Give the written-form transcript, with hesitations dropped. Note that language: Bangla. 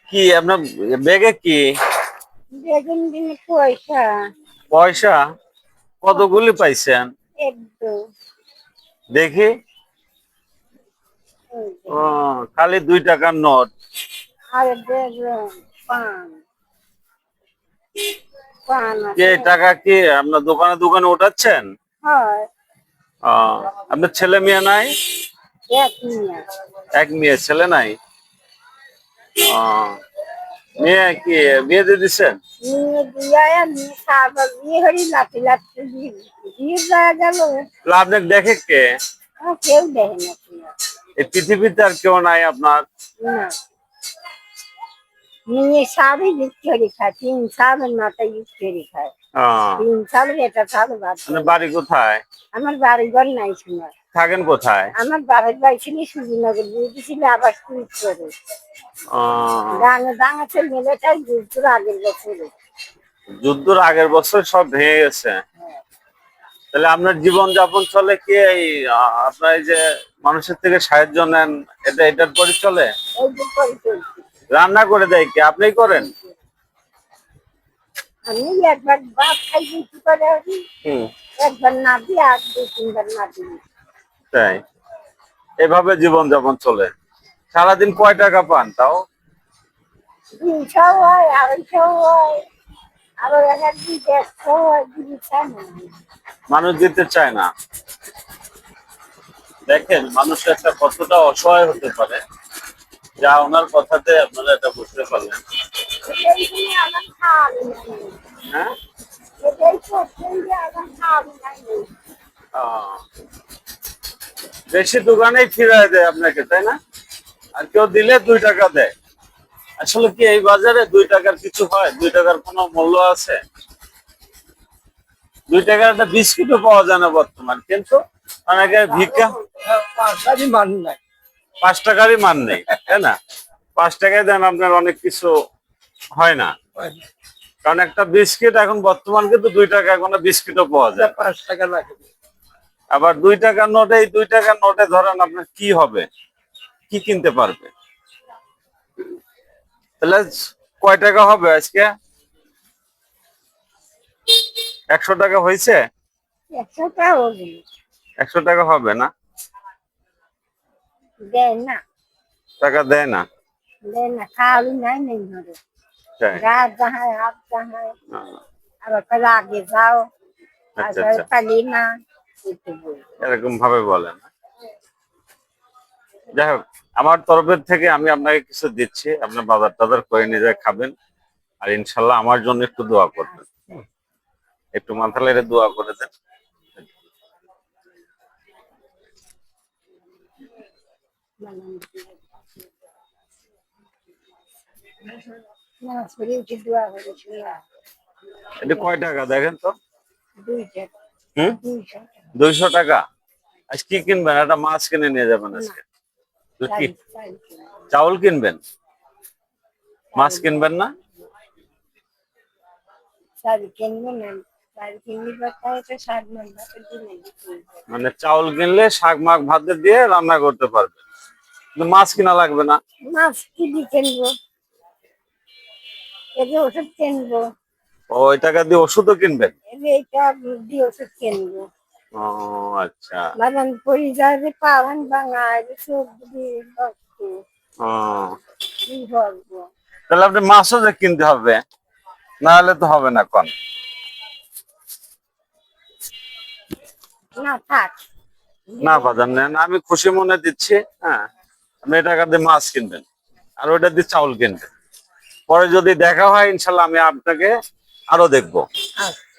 কি আপনার ব্যাগে কি বেগুন দিনে পয়সা পয়সা? কতগুলি পাইছেন একটু দেখি? ও, খালি 2 টাকার নোট। আর বেগুন পান পান কি আছে টাকা কি আপনার দোকানে দোকানে উঠাচ্ছেন? হয় আপনার ছেলে মেয়ে নাই? এক মিয়া এক মেয়ে, ছেলে নাই। মেয়ে কি বিয়ে দিয়ে দিচ্ছেন? নিয়ে দিয়া নিয়ে খাবার দিয়ে হরি লাঠি লাঠি দিয়ে দেওয়া গেল আপনাকে দেখে কে? কেউ দেখে না তুইয়া। এই পৃথিবীতে আর কেউ নাই আপনার? না নিয়ে সাবই বিক্রি খায় 3 সালের মাথায় বিক্রি খায় আহ, 3 সালের এটা সাল বাদ আপনার দেয়। বাড়ি কোথায়? আমার বাড়ি ঘর নাই শোনা থাকেন কোথায়? আমার বাবার বাড়ি ছিল সুজিনগর বুঝি ছিল আবার সুইচ করে আহ, গানে দাঙাচ্ছে মেলেটাই যুদ্ধর আগের বছরে যুদ্ধের আগের বছর সব ভেঙে গেছে। তাহলে আপনার জীবন যাপন চলে কি এই আপনার এই যে মানুষের থেকে সাহায্য নেন, এটার পরে চলে? ওই যে করে চলছে রান্না করে দেয় কি আপনি করেন? আমি একবার ভাত খাই দিতে পারে হুম। একবার না দিয়ে আর 2-3 বার না দিই তাই এভাবে জীবন যাপন চলে। সারাদিন কয় টাকা পান তাও? 300 হয় 250 হয় আবার একদিন 150 হয় দিদি চায় না মানুষ দিতে চায় না। দেখেন মানুষ একটা কতটা অসহায় হতে পারে, যা ওনার কথাতে আপনারা এটা বুঝতে পারলেন। এটাই তুমি আমার খাওয়াবি নাই হ্যাঁ। এটাই করছেন যে আমার খাওয়াবি নাই আহ, বেশি দোকানেই ফিরায় দেয় আপনাকে, তাই না? আর কেউ দিলে 2 টাকা দেয়। আসলে কি এই বাজারে 2 টাকার কিছু হয়? 2 টাকার কোনো মূল্য আছে? 2 টাকার একটা বিস্কুটও পাওয়া যায় না বর্তমান, কিন্তু অনেকে ভিক্ষা। 5 টাকারই মান নাই। 5 টাকারই মান নেই, তাই না? 5 টাকায় দেন আপনার অনেক কিছু হয় না। কারণ একটা বিস্কিট এখন বর্তমান কিন্তু 2 টাকা কোনো বিস্কিটও পাওয়া যায়। 5 টাকা লাগে। আবার 2 টাকার নোটে, এই 2 টাকার নোটে ধরেন আপনার কি হবে, কি কিনতে পারবে? তাহলে কয় টাকা হবে আজকে? 100 টাকা হয়েছে? 100 টাকা হবে 100 টাকা হবে না? দেয় না টাকা দেয় না? দেয় না খাওয়াবি নাই নেই ধরে তাই? রাত যাহায় হাত যাহায় আহ, আবার কালে আগে যাও আচ্ছা আর আচ্ছা, পালি না একটু বল এরকম ভাবে বলেন। যাই হোক, আমার তরফের থেকে আমি আপনাকে কিছু দিচ্ছি, আপনার বাজার টাজার করে নিয়ে যায় খাবেন। আর ইনশাল্লাহ আমার জন্য একটু দোয়া করবেন। একটু মাথা লেগে দোয়া করে দেন। নামাজ পড়ে উঠে দোয়া করেছিল এটা কয় টাকা দেখেন তো? 2 টাকা হুম। 200 টাকা 200 টাকা। আজ কি কিনবেন? একটা মাছ কিনে নিয়ে যাবেন না আজকে। তো কি চাল চাল চাউল কিনবেন? মাছ চাল কিনবেন না? চাল কিনবো না চাল কিনবি বাচ্চা তো 60 মান ভাতের দিনে মানে চাউল কিনলে শাক মাখ ভাতে দিয়ে রান্না করতে পারবে, কিন্তু মাছ কিনা লাগবে না। মাছ কিনে কিনবো এদের ওষুধ কিনবো ওই টাকা দিয়ে ওষুধও কিনবেন? এদের এইটা দিয়ে ওষুধ কিনবো ও আচ্ছা। বাগান পরি যাবে পাওয়ান বাঙায় সবজি রক্ত ও, কি বলবো তাহলে আপনি মাছও যে কিনতে হবে, না হলে তো হবে না কোন। না থাক না বাজার নেন, আমি খুশি মনে দিচ্ছি। হ্যাঁ, আপনি এই টাকা দিয়ে মাছ কিনবেন আর ওইটা দিয়ে চাউল কিনবেন। পরে যদি দেখা হয় ইনশাল্লাহ আমি আপনাকে আরো দেখবো। আচ্ছা